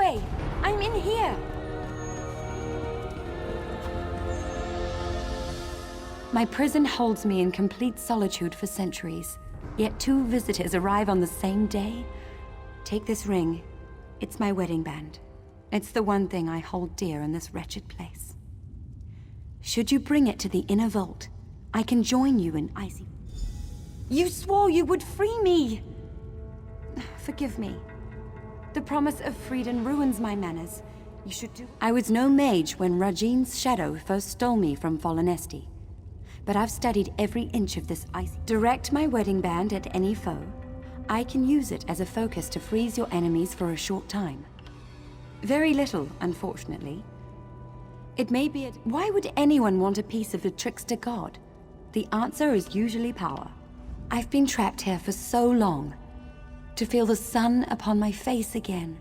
way! I'm in here! My prison holds me in complete solitude for centuries. Yet 2 visitors arrive on the same day. Take this ring. It's my wedding band. It's the one thing I hold dear in this wretched place. Should you bring it to the inner vault, I can join you in icy... You swore you would free me! Forgive me. The promise of freedom ruins my manners. You should do... I was no mage when Rajin's shadow first stole me from Fallen Esti. But I've studied every inch of this icy... Direct my wedding band at any foe. I can use it as a focus to freeze your enemies for a short time. Very little, unfortunately. It may be Why would anyone want a piece of the trickster god? The answer is usually power. I've been trapped here for so long. To feel the sun upon my face again.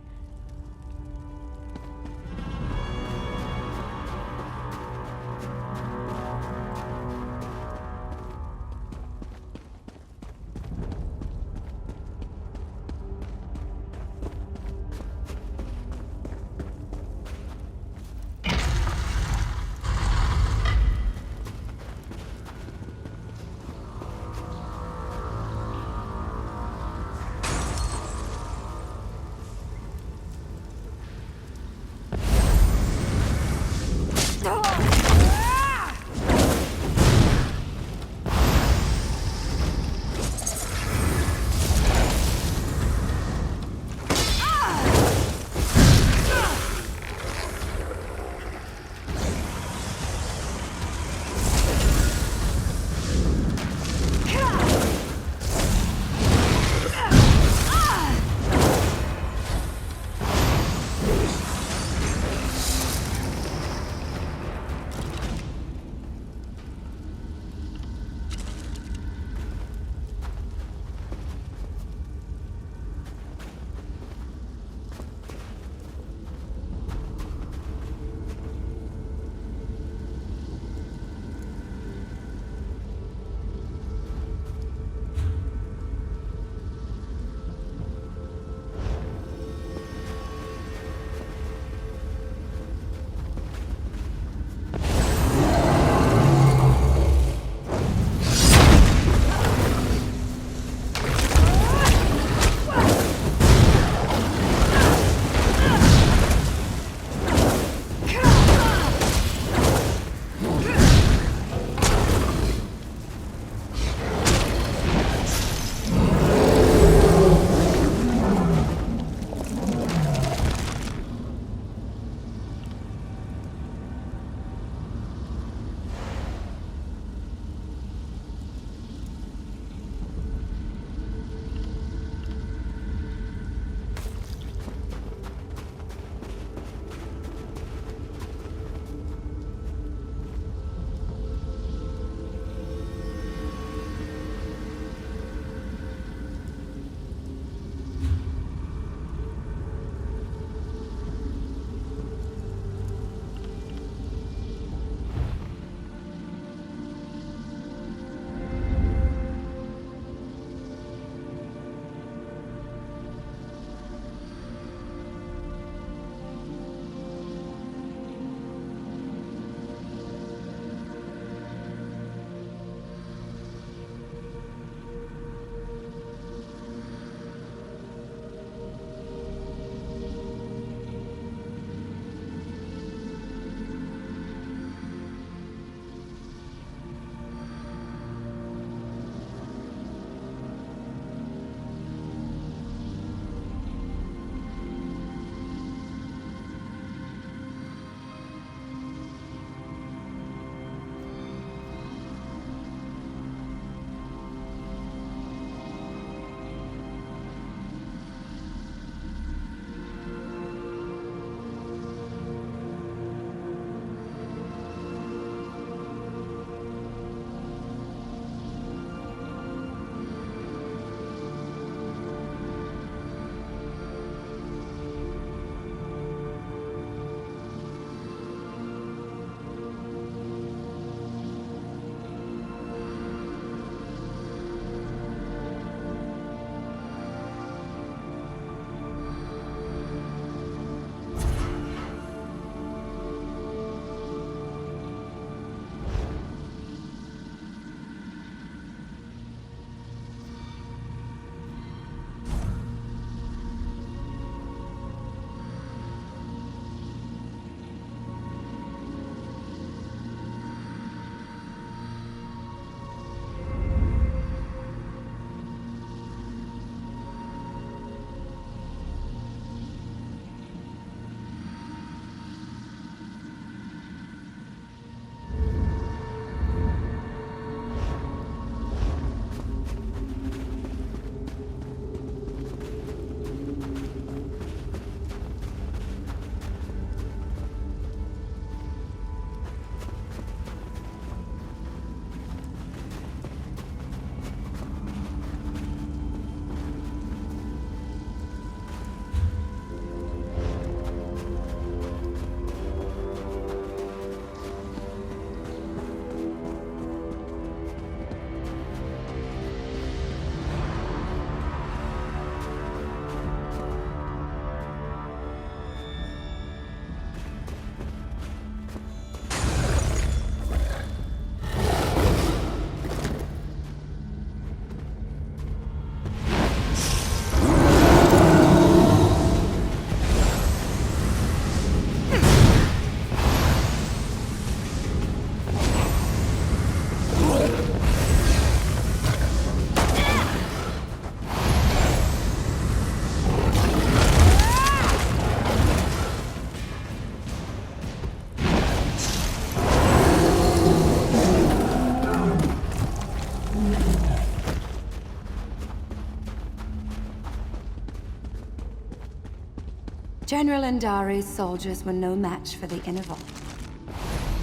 Tamriel and Dari's soldiers were no match for the inner vault.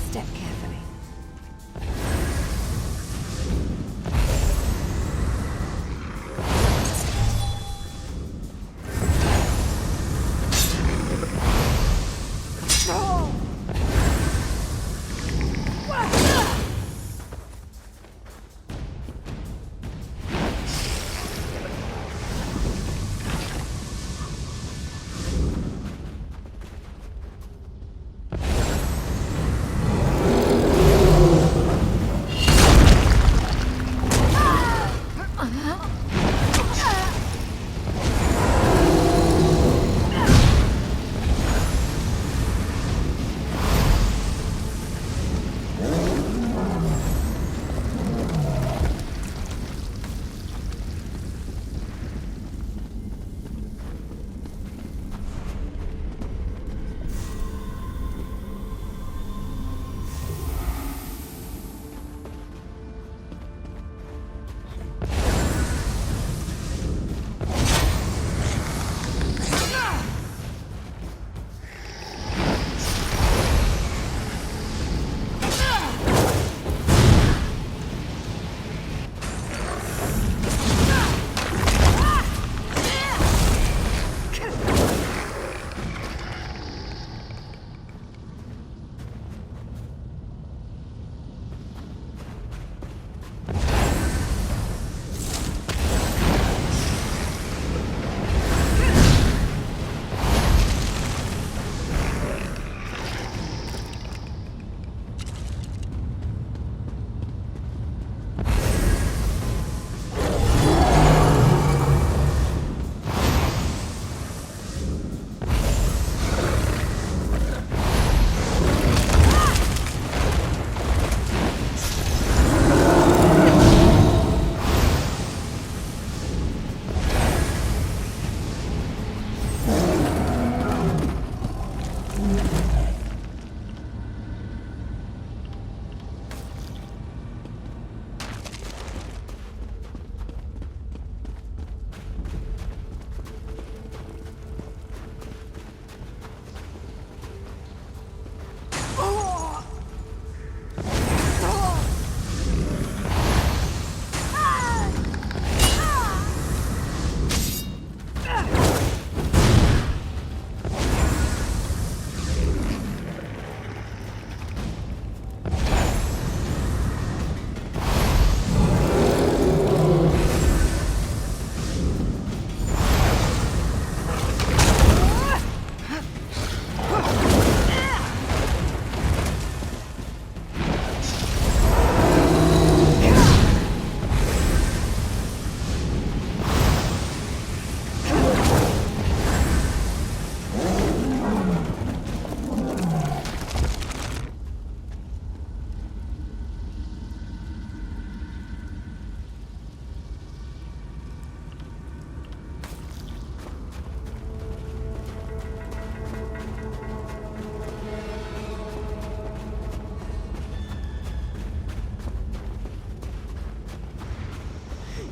Step carefully.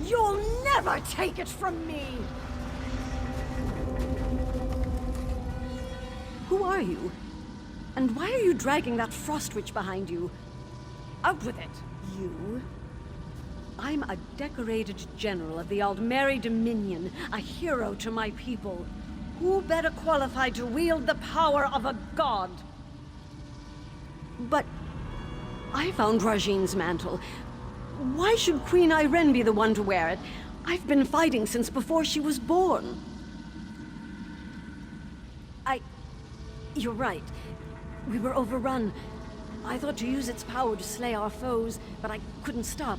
You'll never take it from me! Who are you? And why are you dragging that frost witch behind you? Out with it! You? I'm a decorated general of the Aldmeri Dominion, a hero to my people. Who better qualified to wield the power of a god? But I found Rajine's mantle. Why should Queen Irene be the one to wear it? I've been fighting since before she was born. You're right. We were overrun. I thought to use its power to slay our foes, but I couldn't stop.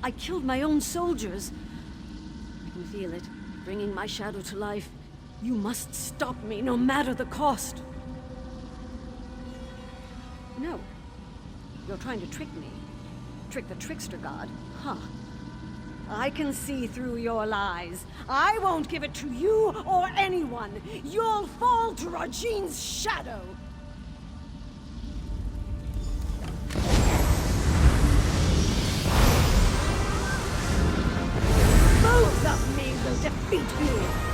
I killed my own soldiers. I can feel it, bringing my shadow to life. You must stop me, no matter the cost. No. You're trying to trick me. Trick the trickster god. Huh. I can see through your lies. I won't give it to you or anyone. You'll fall to Rajine's shadow. Both of me will defeat you.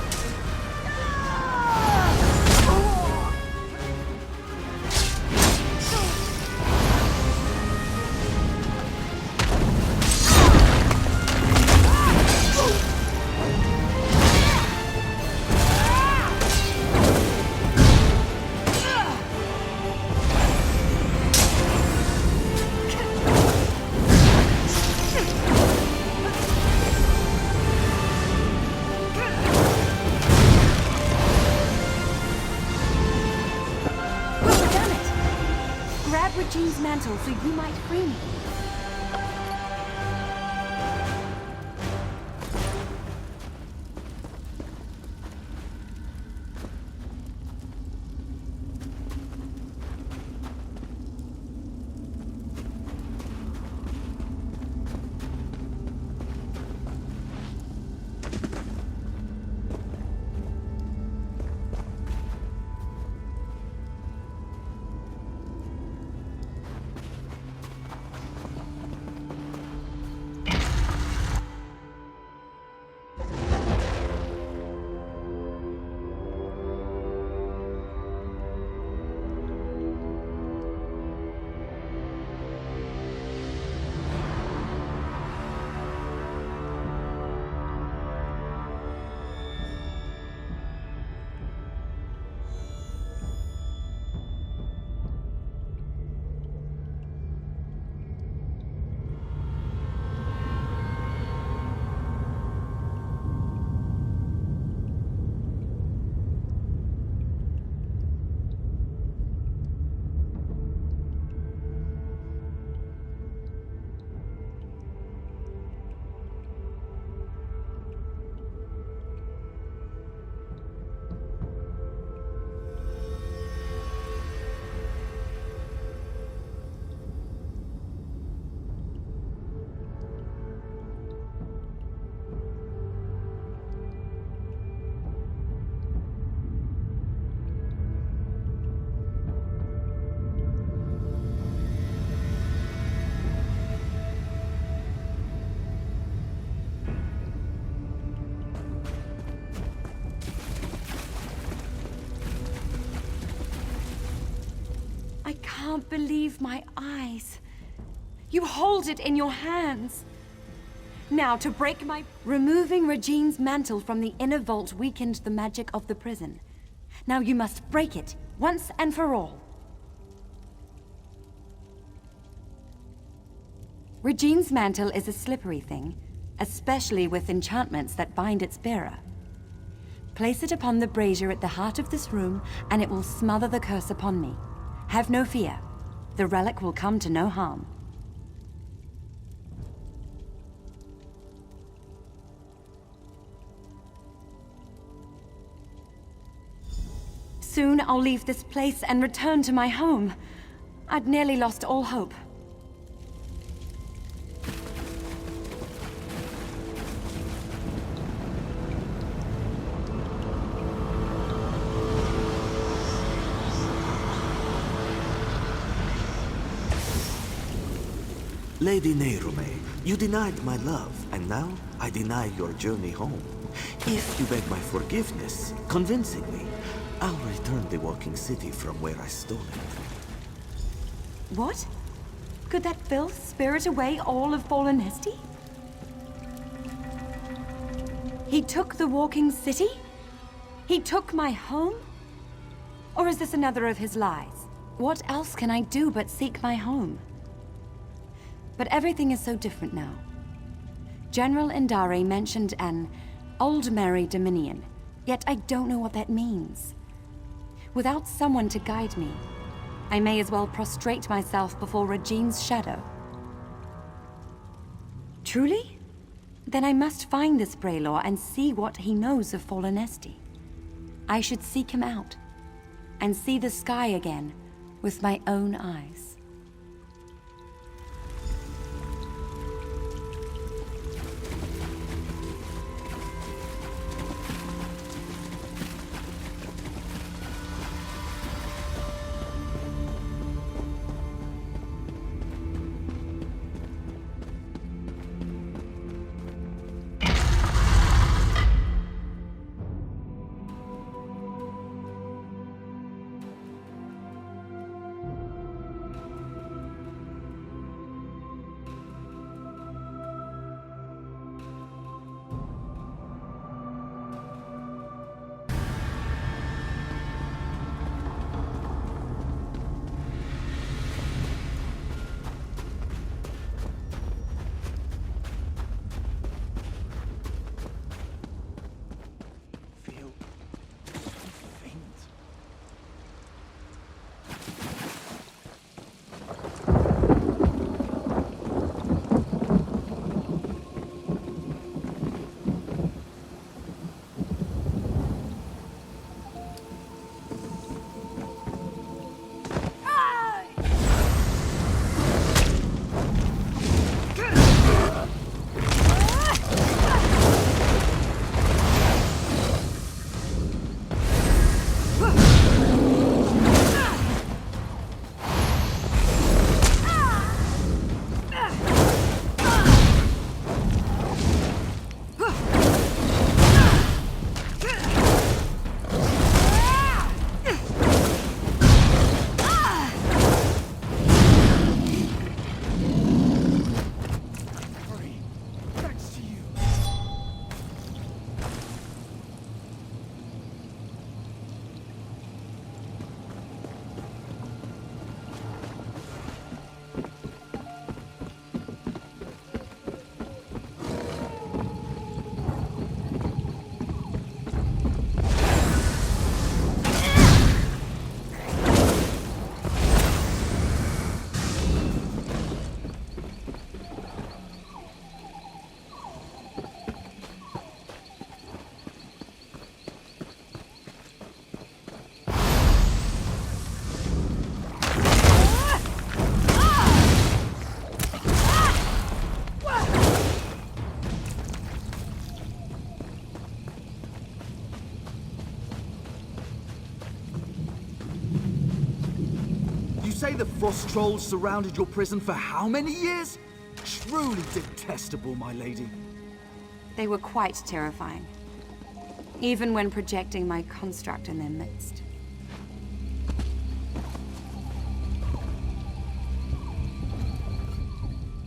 Regine's mantle so you might free me. I can't believe my eyes. You hold it in your hands. Now, to break my... Removing Regine's mantle from the inner vault weakened the magic of the prison. Now you must break it, once and for all. Regine's mantle is a slippery thing, especially with enchantments that bind its bearer. Place it upon the brazier at the heart of this room, and it will smother the curse upon me. Have no fear. The relic will come to no harm. Soon I'll leave this place and return to my home. I'd nearly lost all hope. Lady Nehrume, you denied my love, and now I deny your journey home. If you beg my forgiveness, convincingly, I'll return the walking city from where I stole it. What? Could that filth spirit away all of Fallen Esty? He took the walking city? He took my home? Or is this another of his lies? What else can I do but seek my home? But everything is so different now. General Indare mentioned an Old Merry Dominion, yet I don't know what that means. Without someone to guide me, I may as well prostrate myself before Regine's shadow. Truly? Then I must find this Braylor and see what he knows of Fallen Esty. I should seek him out, and see the sky again with my own eyes. say the frost trolls surrounded your prison for how many years? Truly detestable, my lady. They were quite terrifying, even when projecting my construct in their midst.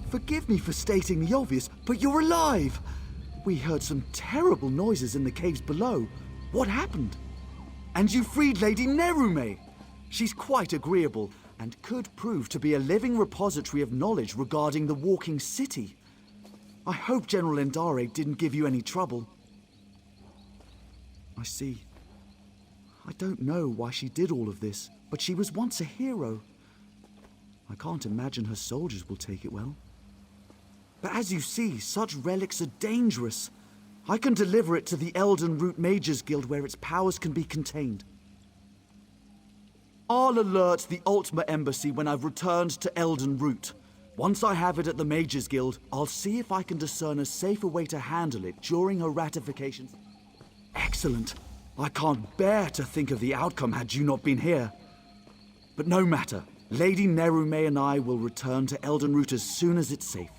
Forgive me for stating the obvious, but you're alive! We heard some terrible noises in the caves below. What happened? And you freed Lady Nerume! She's quite agreeable, and could prove to be a living repository of knowledge regarding the walking city. I hope General Endare didn't give you any trouble. I see. I don't know why she did all of this, but she was once a hero. I can't imagine her soldiers will take it well. But as you see, such relics are dangerous. I can deliver it to the Elden Root Mages Guild where its powers can be contained. I'll alert the Ultima Embassy when I've returned to Elden Root. Once I have it at the Mages Guild, I'll see if I can discern a safer way to handle it during her ratification. Excellent. I can't bear to think of the outcome had you not been here. But no matter. Lady Nerume and I will return to Elden Root as soon as it's safe.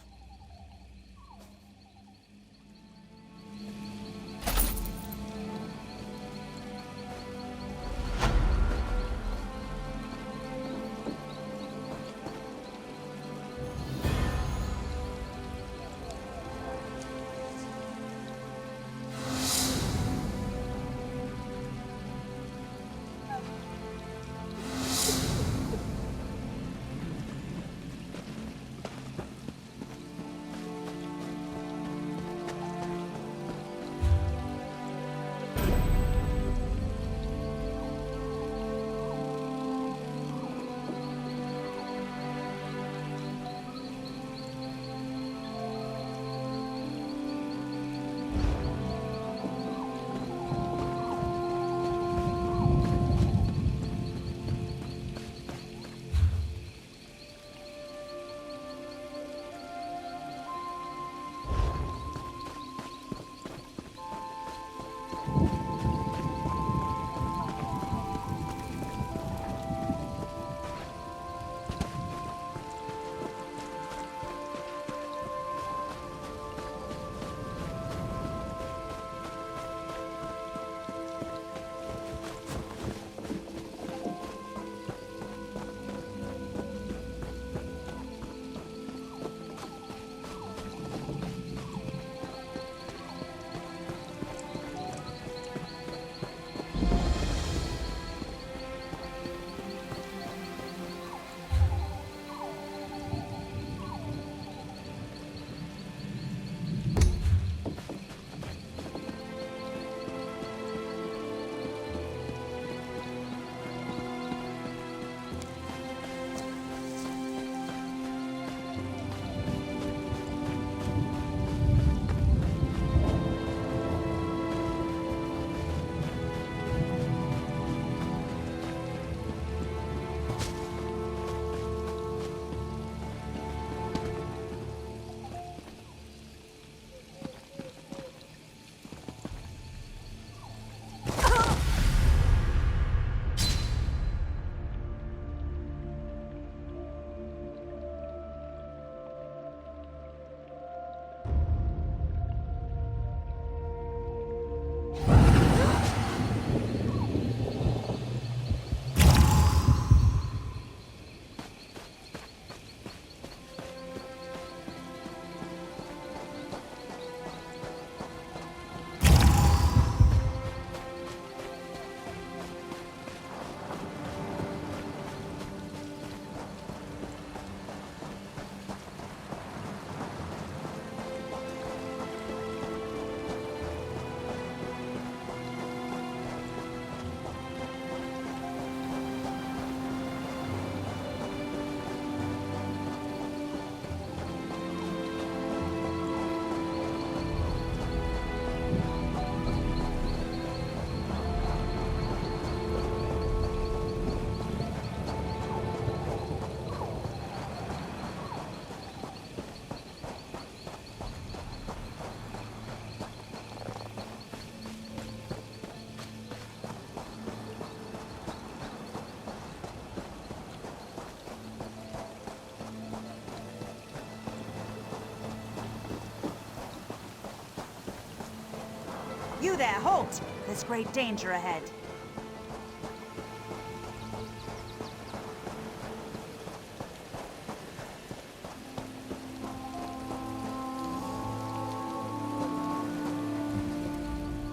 You there, halt! There's great danger ahead.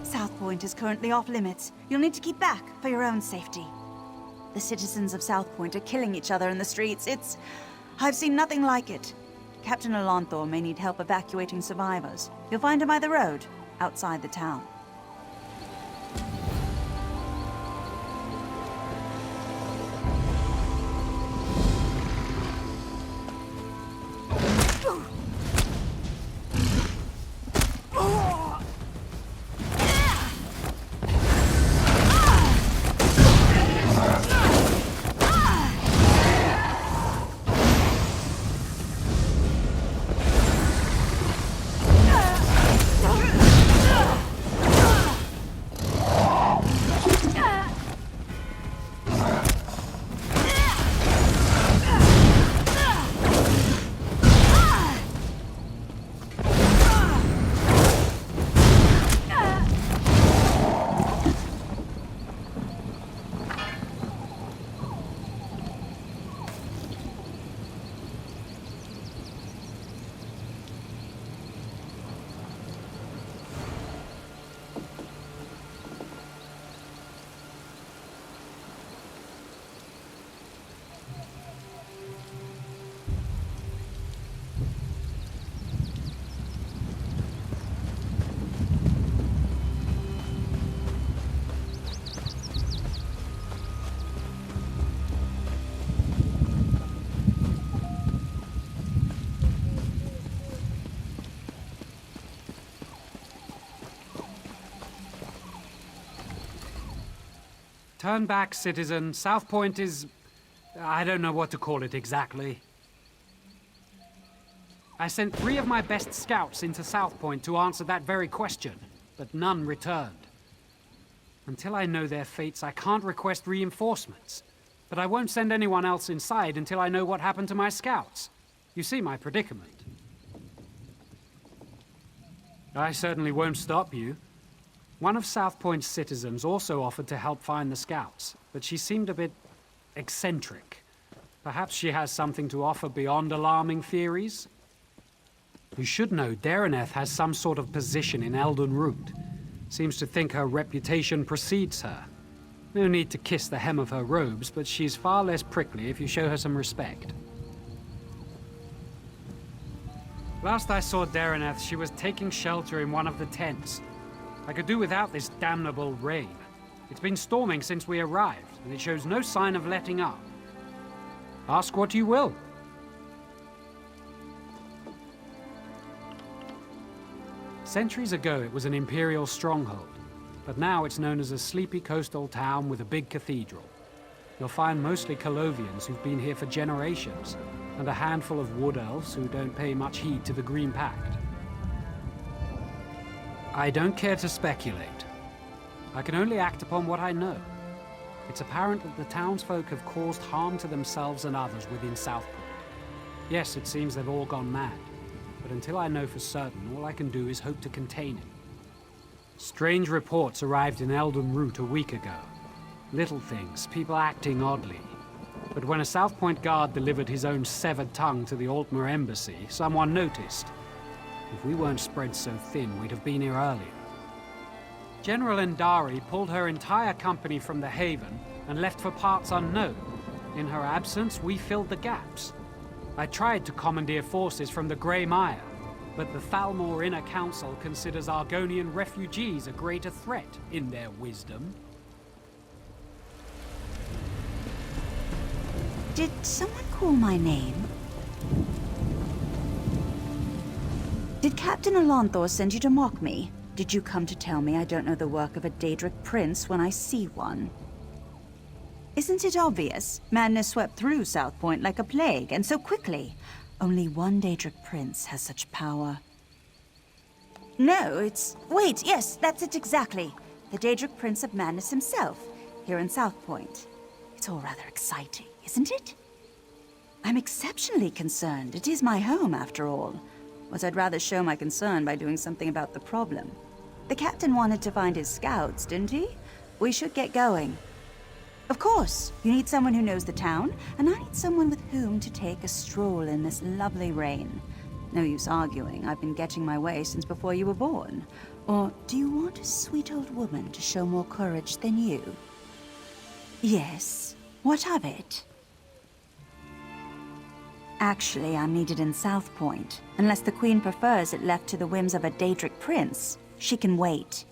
South Point is currently off limits. You'll need to keep back for your own safety. The citizens of South Point are killing each other in the streets. I've seen nothing like it. Captain Alonthor may need help evacuating survivors. You'll find him by the road, outside the town. Turn back, citizen. South Point is... I don't know what to call it exactly. I sent 3 of my best scouts into South Point to answer that very question, but none returned. Until I know their fates, I can't request reinforcements. But I won't send anyone else inside until I know what happened to my scouts. You see my predicament. I certainly won't stop you. One of South Point's citizens also offered to help find the scouts, but she seemed a bit eccentric. Perhaps she has something to offer beyond alarming theories? You should know Dareneth has some sort of position in Elden Root. Seems to think her reputation precedes her. No need to kiss the hem of her robes, but she's far less prickly if you show her some respect. Last I saw Dareneth, she was taking shelter in one of the tents. I could do without this damnable rain. It's been storming since we arrived, and it shows no sign of letting up. Ask what you will. Centuries ago, it was an imperial stronghold, but now it's known as a sleepy coastal town with a big cathedral. You'll find mostly Colovians who've been here for generations, and a handful of wood elves who don't pay much heed to the Green Pact. I don't care to speculate. I can only act upon what I know. It's apparent that the townsfolk have caused harm to themselves and others within Southport. Yes, it seems they've all gone mad, but until I know for certain, all I can do is hope to contain it. Strange reports arrived in Elden Root a week ago. Little things, people acting oddly. But when a South Point guard delivered his own severed tongue to the Altmer embassy, someone noticed. If we weren't spread so thin, we'd have been here earlier. General Endari pulled her entire company from the Haven and left for parts unknown. In her absence, we filled the gaps. I tried to commandeer forces from the Grey Mire, but the Thalmor Inner Council considers Argonian refugees a greater threat, in their wisdom. Did someone call my name? Did Captain Alonthor send you to mock me? Did you come to tell me I don't know the work of a Daedric prince when I see one? Isn't it obvious? Madness swept through South Point like a plague, and so quickly. Only one Daedric prince has such power. No, it's... Wait, yes, that's it exactly. The Daedric Prince of Madness himself, here in South Point. It's all rather exciting, isn't it? I'm exceptionally concerned. It is my home, after all. But I'd rather show my concern by doing something about the problem. The captain wanted to find his scouts, didn't he? We should get going. Of course, you need someone who knows the town, and I need someone with whom to take a stroll in this lovely rain. No use arguing, I've been getting my way since before you were born. Or do you want a sweet old woman to show more courage than you? Yes, what of it? Actually, I'm needed in South Point. Unless the Queen prefers it left to the whims of a Daedric prince, she can wait.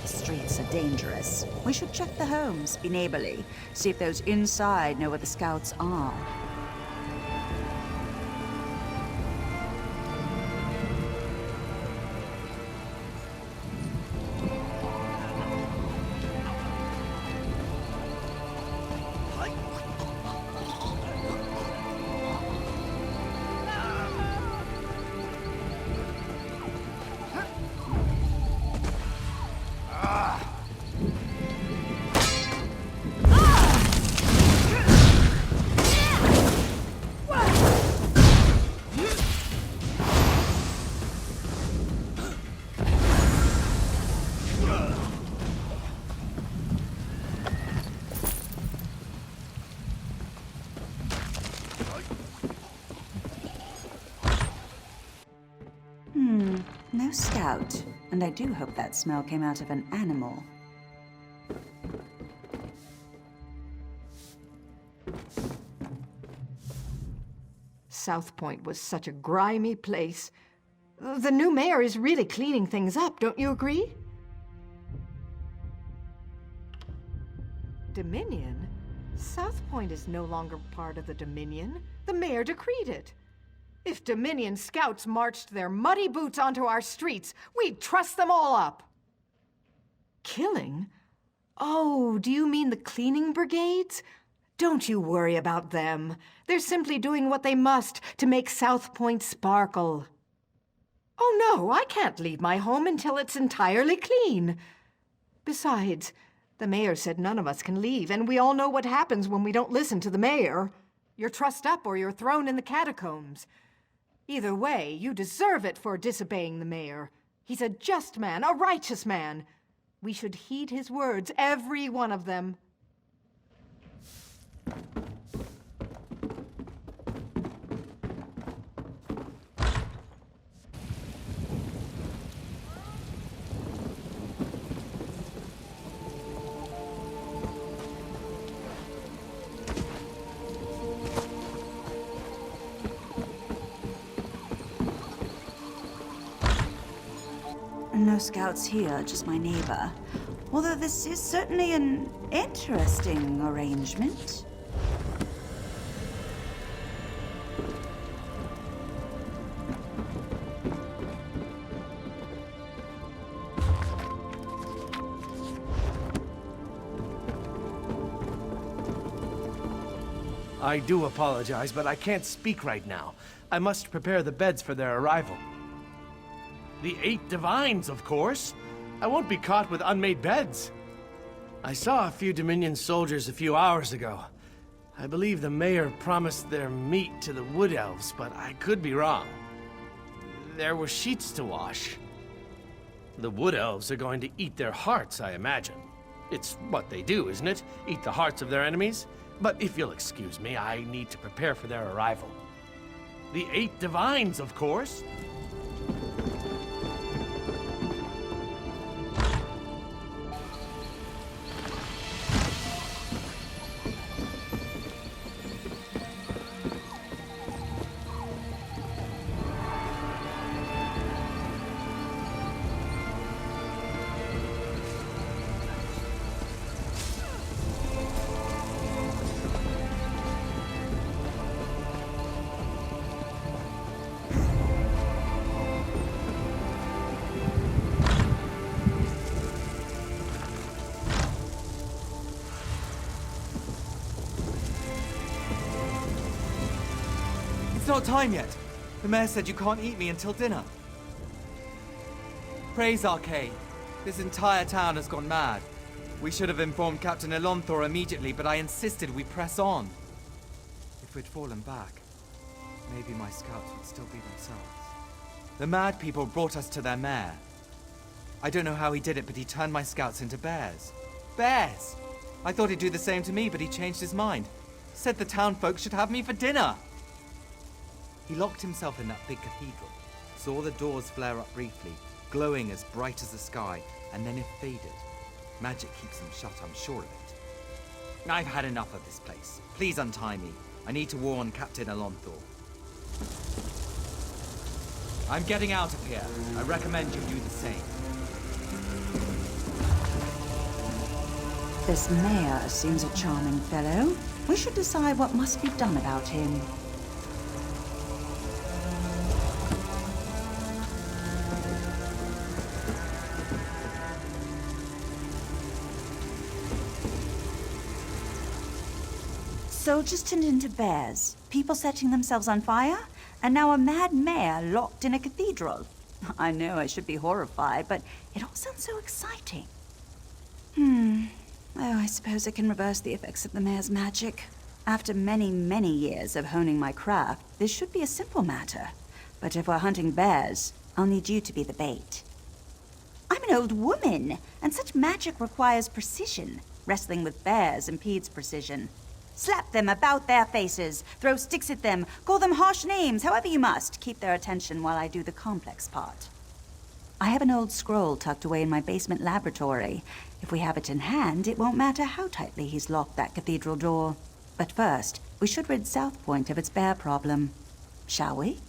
Streets are dangerous. We should check the homes, be neighborly, see if those inside know where the scouts are. No scout, and I do hope that smell came out of an animal. South Point was such a grimy place. The new mayor is really cleaning things up, don't you agree? Dominion? South Point is no longer part of the Dominion. The mayor decreed it. If Dominion scouts marched their muddy boots onto our streets, we'd truss them all up. Killing? Oh, do you mean the cleaning brigades? Don't you worry about them. They're simply doing what they must to make South Point sparkle. Oh no, I can't leave my home until it's entirely clean. Besides, the mayor said none of us can leave, and we all know what happens when we don't listen to the mayor. You're trussed up or you're thrown in the catacombs. Either way, you deserve it for disobeying the mayor. He's a just man, a righteous man. We should heed his words, every one of them. No scouts here, just my neighbor. Although this is certainly an interesting arrangement. I do apologize, but I can't speak right now. I must prepare the beds for their arrival. The 8 divines, of course. I won't be caught with unmade beds. I saw a few Dominion soldiers a few hours ago. I believe the mayor promised their meat to the wood elves, but I could be wrong. There were sheets to wash. The wood elves are going to eat their hearts, I imagine. It's what they do, isn't it? Eat the hearts of their enemies? But if you'll excuse me, I need to prepare for their arrival. The 8 divines, of course. It's not time yet. The mayor said you can't eat me until dinner. Praise Arcane. This entire town has gone mad. We should have informed Captain Elonthor immediately, but I insisted we press on. If we'd fallen back, maybe my scouts would still be themselves. The mad people brought us to their mayor. I don't know how he did it, but he turned my scouts into bears. Bears! I thought he'd do the same to me, but he changed his mind. Said the town folk should have me for dinner. He locked himself in that big cathedral, saw the doors flare up briefly, glowing as bright as the sky, and then it faded. Magic keeps them shut, I'm sure of it. I've had enough of this place. Please untie me. I need to warn Captain Elonthor. I'm getting out of here. I recommend you do the same. This mayor seems a charming fellow. We should decide what must be done about him. Soldiers turned into bears, people setting themselves on fire, and now a mad mayor locked in a cathedral. I know I should be horrified, but it all sounds so exciting. Oh, I suppose I can reverse the effects of the mayor's magic. After many, many years of honing my craft, this should be a simple matter. But if we're hunting bears, I'll need you to be the bait. I'm an old woman, and such magic requires precision. Wrestling with bears impedes precision. Slap them about their faces, throw sticks at them, call them harsh names, however you must. Keep their attention while I do the complex part. I have an old scroll tucked away in my basement laboratory. If we have it in hand, it won't matter how tightly he's locked that cathedral door. But first, we should rid South Point of its bear problem. Shall we?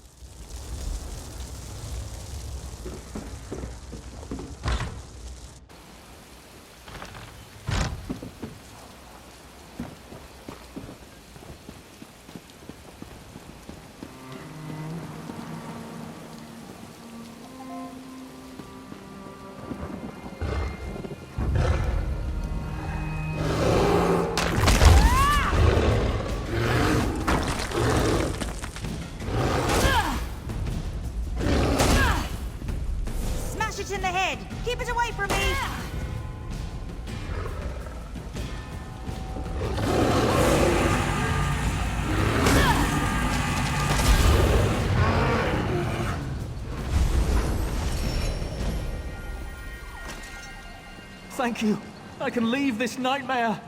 In the head! Keep it away from me! Thank you. I can leave this nightmare.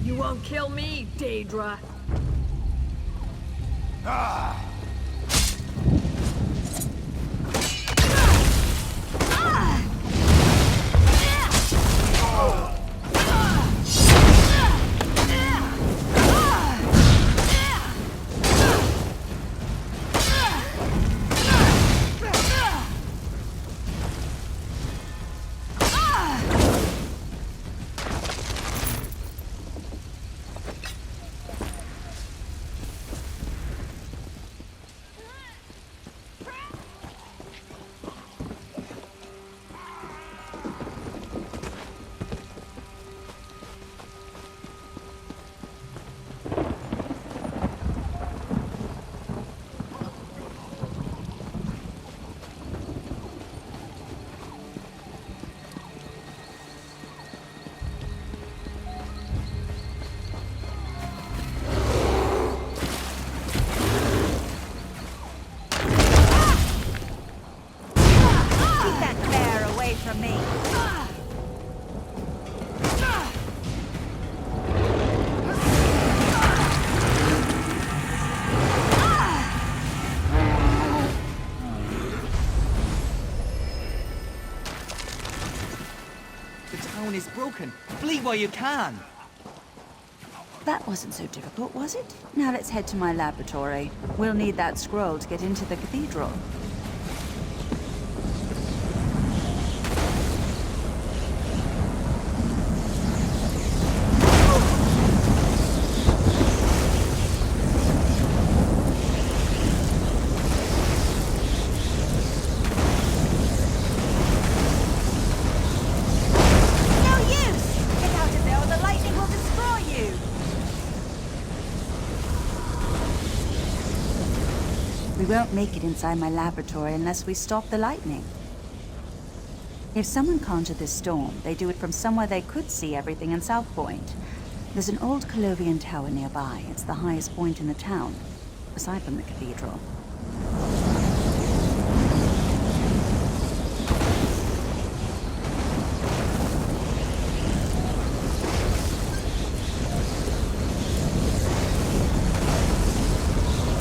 You won't kill me, Daedra. From me. The town is broken. Flee while you can. That wasn't so difficult, was it? Now let's head to my laboratory. We'll need that scroll to get into the cathedral. won't make it inside my laboratory unless we stop the lightning. If someone conjured this storm, they do it from somewhere they could see everything in South Point. There's an old Colovian tower nearby. It's the highest point in the town, aside from the cathedral.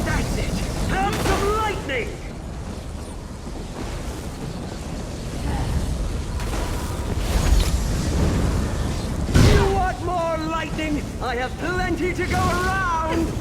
That's it! Have some lightning! You want more lightning? I have plenty to go around!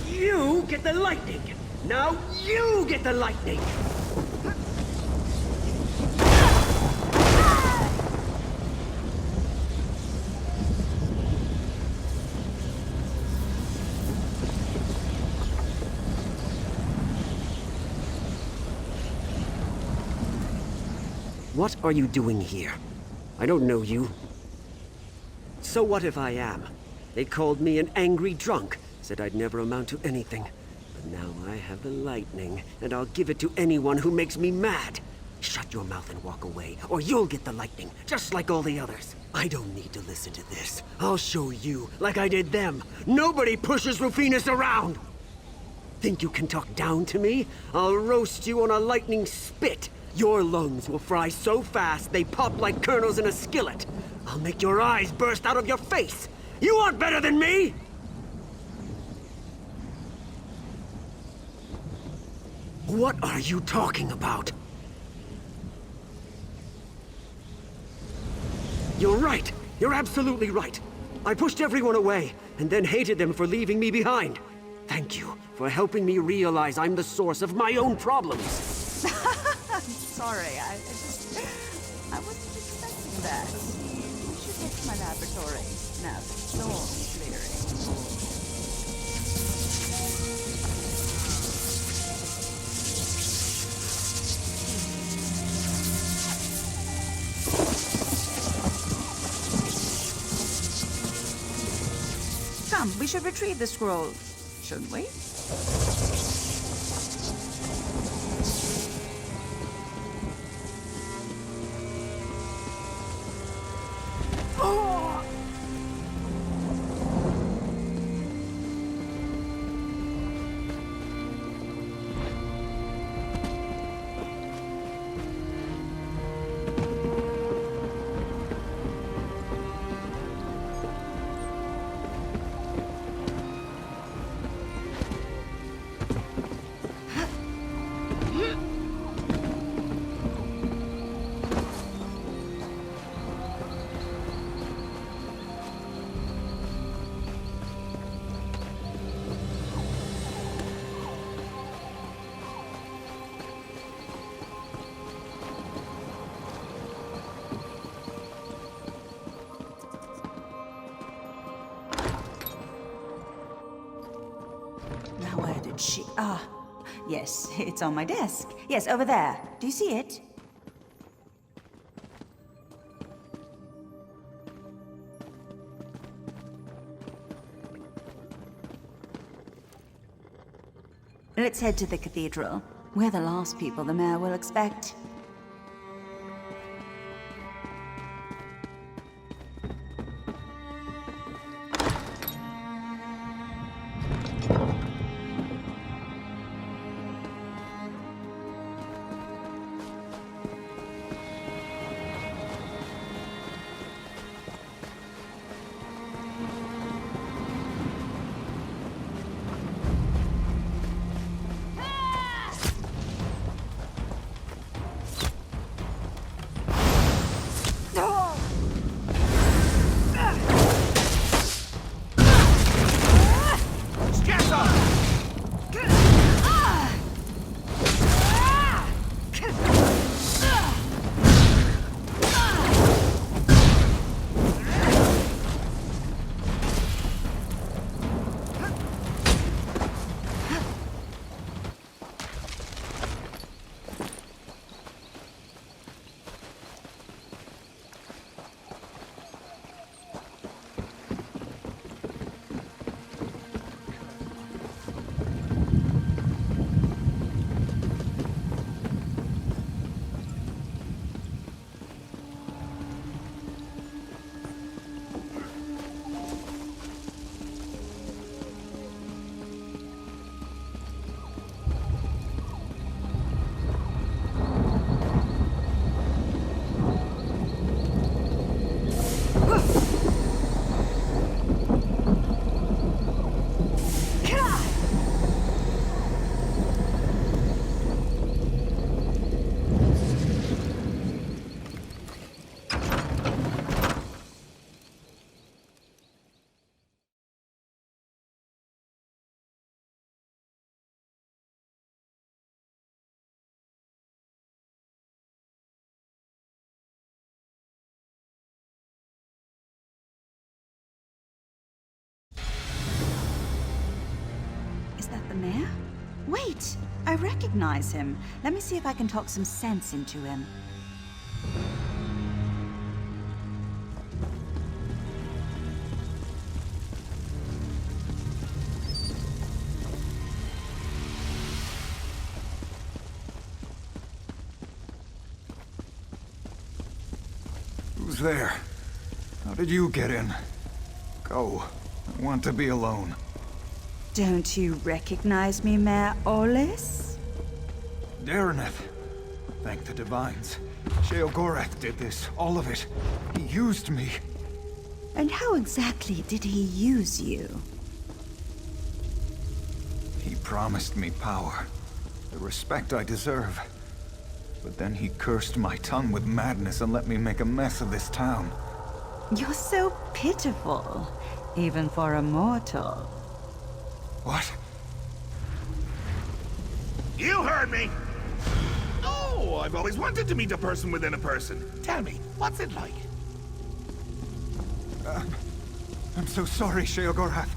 You get the lightning! Now you get the lightning! What are you doing here? I don't know you. So what if I am? They called me an angry drunk, said I'd never amount to anything. But now I have the lightning, and I'll give it to anyone who makes me mad. Shut your mouth and walk away, or you'll get the lightning, just like all the others. I don't need to listen to this. I'll show you, like I did them. Nobody pushes Rufinus around! Think you can talk down to me? I'll roast you on a lightning spit. Your lungs will fry so fast they pop like kernels in a skillet. I'll make your eyes burst out of your face. You aren't better than me! What are you talking about? You're right. You're absolutely right. I pushed everyone away, and then hated them for leaving me behind. Thank you for helping me realize I'm the source of my own problems. I'm sorry, I wasn't expecting that. You should get to my laboratory. Now, storm clearing. Come, we should retrieve the scroll, shouldn't we? Now where did she... Ah, yes, it's on my desk. Yes, over there. Do you see it? Let's head to the cathedral. We're the last people the mayor will expect. that the mayor? Wait, I recognize him. Let me see if I can talk some sense into him. Who's there? How did you get in? Go. I want to be alone. Don't you recognize me, Mayor Olis? Dareneth. Thank the Divines. Sheogorath did this, all of it. He used me. And how exactly did he use you? He promised me power, the respect I deserve. But then he cursed my tongue with madness and let me make a mess of this town. You're so pitiful, even for a mortal. What? You heard me! Oh, I've always wanted to meet a person within a person. Tell me, what's it like? I'm so sorry, Sheogorath.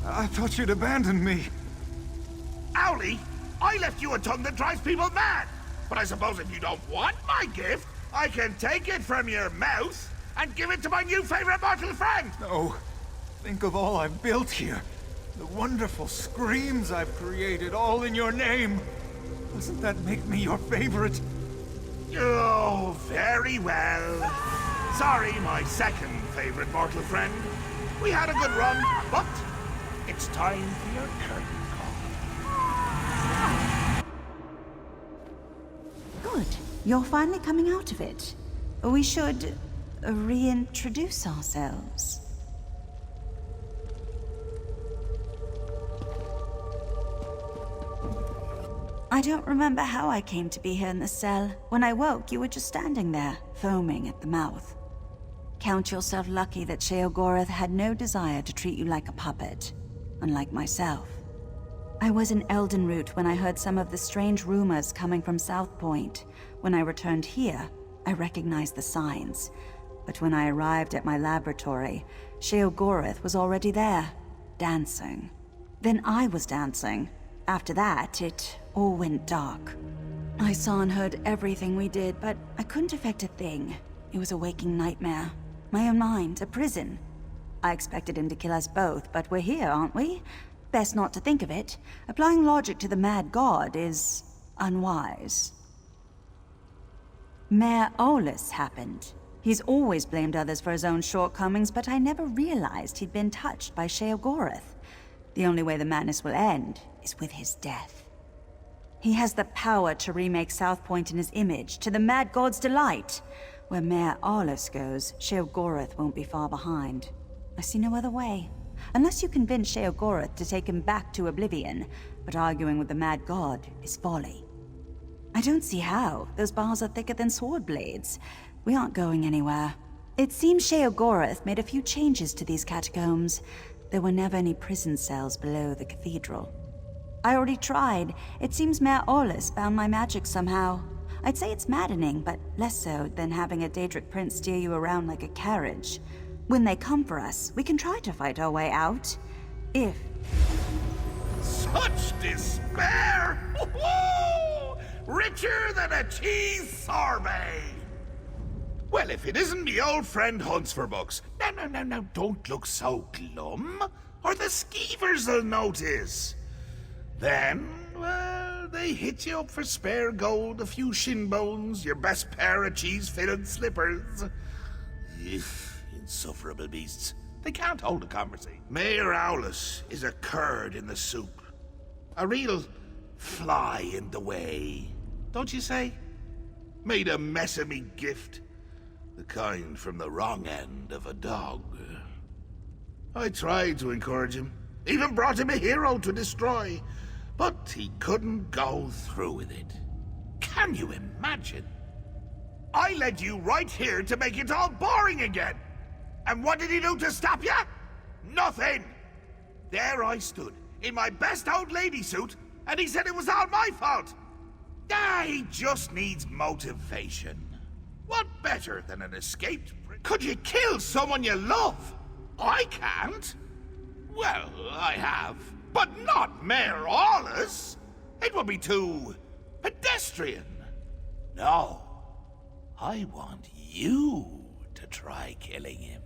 I thought you'd abandoned me. Owlie, I left you a tongue that drives people mad! But I suppose if you don't want my gift, I can take it from your mouth and give it to my new favorite mortal friend! No. Think of all I've built here. The wonderful screams I've created, all in your name. Doesn't that make me your favorite? Oh, very well. Sorry, my second favorite mortal friend. We had a good run, but it's time for your curtain call. Good. You're finally coming out of it. We should reintroduce ourselves. I don't remember how I came to be here in the cell. When I woke, you were just standing there, foaming at the mouth. Count yourself lucky that Sheogorath had no desire to treat you like a puppet, unlike myself. I was in Eldenroot when I heard some of the strange rumors coming from South Point. When I returned here, I recognized the signs. But when I arrived at my laboratory, Sheogorath was already there, dancing. Then I was dancing. After that, it all went dark. I saw and heard everything we did, but I couldn't affect a thing. It was a waking nightmare. My own mind, a prison. I expected him to kill us both, but we're here, aren't we? Best not to think of it. Applying logic to the mad god is unwise. Mayor Olis happened. He's always blamed others for his own shortcomings, but I never realized he'd been touched by Sheogorath. The only way the madness will end is with his death. He has the power to remake South Point in his image, to the mad god's delight. Where Mayor Olis goes, Sheogorath won't be far behind. I see no other way. Unless you convince Sheogorath to take him back to oblivion, but arguing with the mad god is folly. I don't see how. Those bars are thicker than sword blades. We aren't going anywhere. It seems Sheogorath made a few changes to these catacombs. There were never any prison cells below the cathedral. I already tried. It seems Mayor Olis found my magic somehow. I'd say it's maddening, but less so than having a Daedric prince steer you around like a carriage. When they come for us, we can try to fight our way out. If... Such despair! Woo-hoo! Richer than a cheese sorbet! Well, if it isn't me old friend Huntsforbucks. Now, don't look so glum, or the skeevers'll notice. Then, well, they hit you up for spare gold, a few shin bones, your best pair of cheese-fitted slippers. Insufferable beasts. They can't hold a conversation. Mayor Owlis is a curd in the soup. A real fly in the way, don't you say? Made a mess of me gift. The kind from the wrong end of a dog. I tried to encourage him. Even brought him a hero to destroy. But he couldn't go through with it. Can you imagine? I led you right here to make it all boring again. And what did he do to stop you? Nothing! There I stood, in my best old lady suit, and he said it was all my fault. He just needs motivation. What better than an escaped... Could you kill someone you love? I can't. Well, I have. But not Mayor Aulus! It would be too pedestrian. No. I want you to try killing him.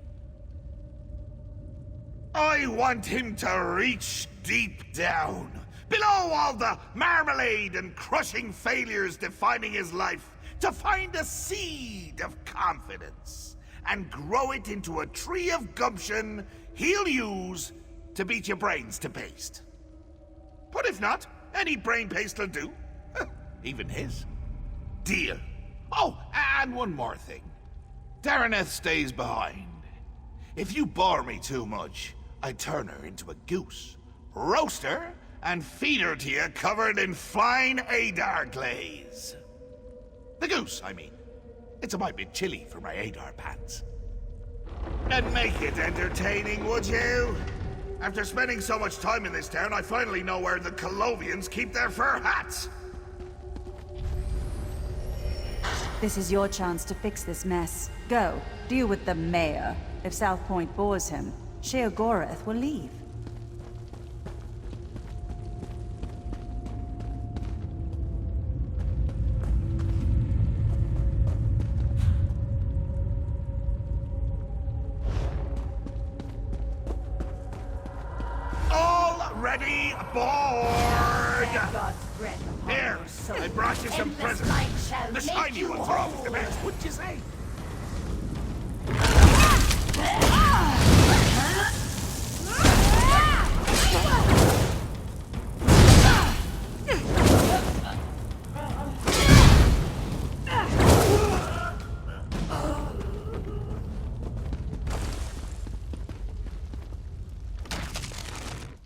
I want him to reach deep down, below all the marmalade and crushing failures defining his life, to find a seed of confidence and grow it into a tree of gumption he'll use to beat your brains to paste. But if not, any brain paste will do. Even his. Deal. Oh, and one more thing. Daraneth stays behind. If you bore me too much, I turn her into a goose, roast her, and feed her to you covered in fine Adar glaze. The goose, I mean. It's a mite bit chilly for my Adar pants. And make it entertaining, would you? After spending so much time in this town, I finally know where the Colovians keep their fur hats. This is your chance to fix this mess. Go, deal with the mayor. If South Point bores him, Sheogorath will leave. Already aboard! Here, I brought you some presents. The shiny ones are always the best, wouldn't you say?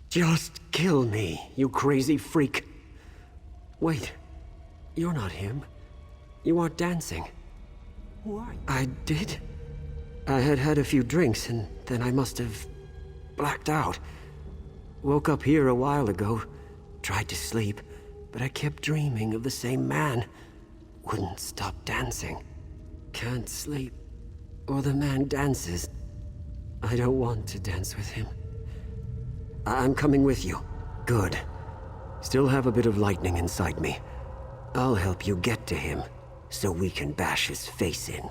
Just kill me, you crazy freak. Wait, you're not him. You aren't dancing. Who are you? I did? I had had a few drinks, and then I must have blacked out. Woke up here a while ago, tried to sleep, but I kept dreaming of the same man. Wouldn't stop dancing. Can't sleep, or the man dances. I don't want to dance with him. I'm coming with you. Good. Still have a bit of lightning inside me. I'll help you get to him, so we can bash his face in.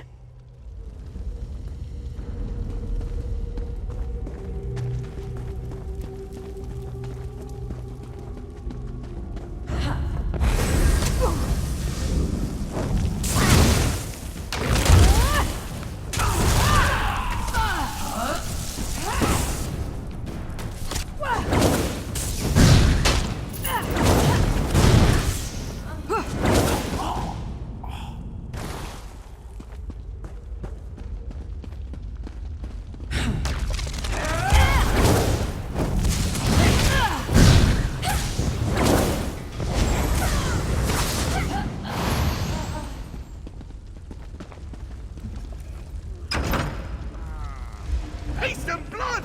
Taste of blood!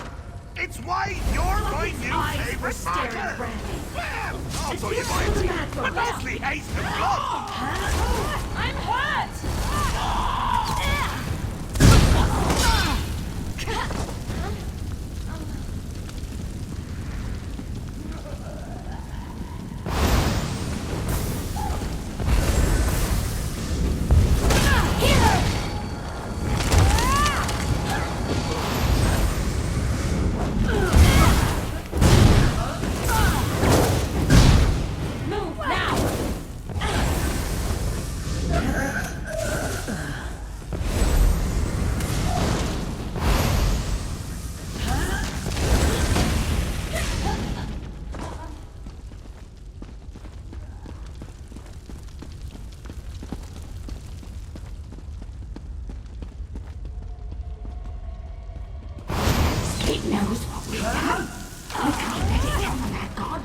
It's why you're my new favorite marker! Well, also you might, but mostly haste and blood! I'm hurt! It knows what we've done. We can't let it tell the mad god.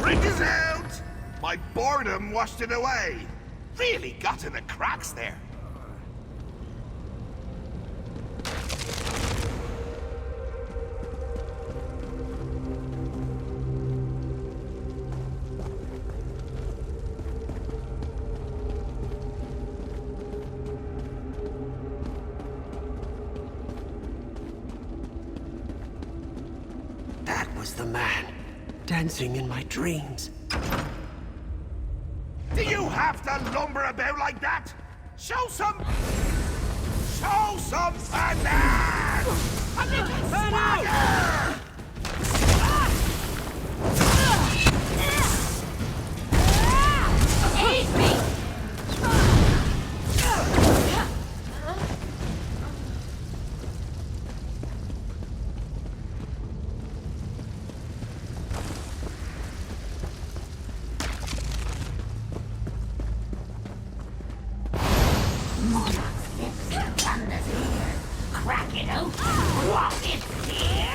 Bring us out! My boredom washed it away. Really got in the cracks there. was the man, dancing in my dreams. Do you have to lumber about like that? Show some finesse! A little swagger! Eat me! Crack it out! Walk it here!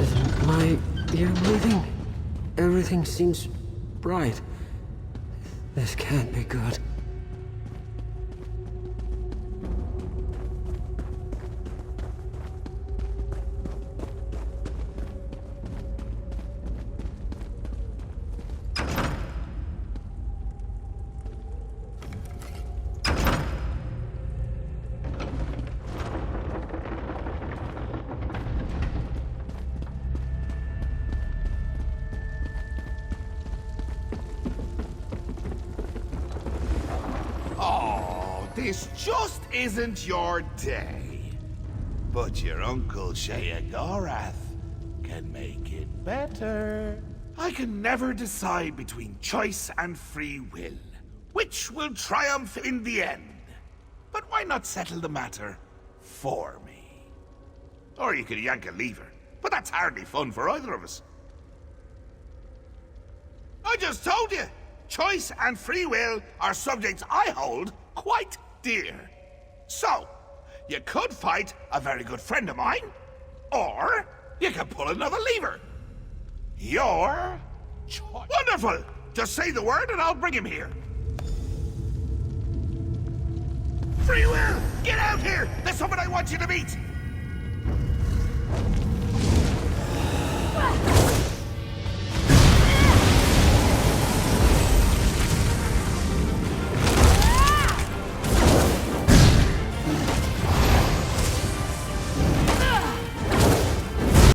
Isn't my ear moving? Everything seems bright. This can't be good. This just isn't your day. But your Uncle Sheogorath can make it better. I can never decide between choice and free will. Which will triumph in the end? But why not settle the matter for me? Or you could yank a lever, but that's hardly fun for either of us. I just told you, choice and free will are subjects I hold quite dear. So, you could fight a very good friend of mine, or you could pull another lever. Your choice. Wonderful! Just say the word and I'll bring him here. Free will! Get out here! There's someone I want you to meet!